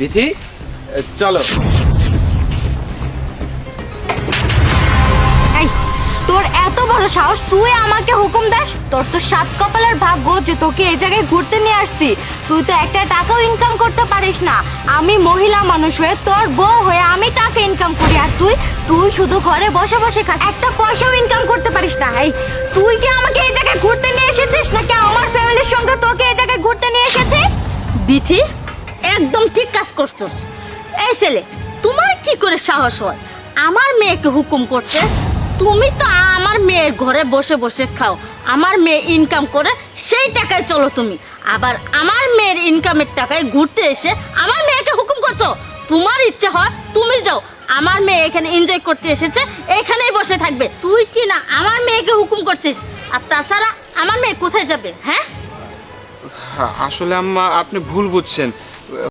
বিথি চলো। এই তোর এত বড় সাহস, তুই আমাকে হুকুম দাস? তোর তো সাত কপালের ভাগ্য যে তোকে এই জায়গায় ঘুরতে নিয়ে আসছি। তুই তো একটা টাকাও ইনকাম করতে পারিস না। আমি মহিলা মানুষ হয়ে, তোর বউ হয়ে আমি টাকা ইনকাম করি, আর তুই তুই শুধু ঘরে বসে বসে খাস, একটা পয়সাও ইনকাম করতে পারিস না। এই তুই কি আমাকে এই জায়গায় ঘুরতে নিয়ে এসেছিস, নাকি আমার ফ্যামিলির সঙ্গে তোকে এই জায়গায় ঘুরতে নিয়ে এসেছে? বিথি একদম ঠিক কাজ করছস। এই ছেলে, তোমার কি করে সাহস হয় আমার মেয়েকে হুকুম করতে? তুমি তো আমার মেয়ের ঘরে বসে বসে খাও, আমার মেয়ে ইনকাম করে সেই টাকায় চলো তুমি, আবার আমার মেয়ের ইনকামের টাকায় ঘুরতে এসে আমার মেয়েকে হুকুম করছো। তোমার ইচ্ছা হয় তুমি যাও, আমার মেয়ে এখানে এনজয় করতে এসেছে, এখানেই বসে থাকবে। তুই কি না আমার মেয়েকে হুকুম করছিস? আর তাছাড়া আমার মেয়ে কোথায় যাবে? হ্যাঁ, আসলে আম্মা আপনি ভুল বুঝছেন।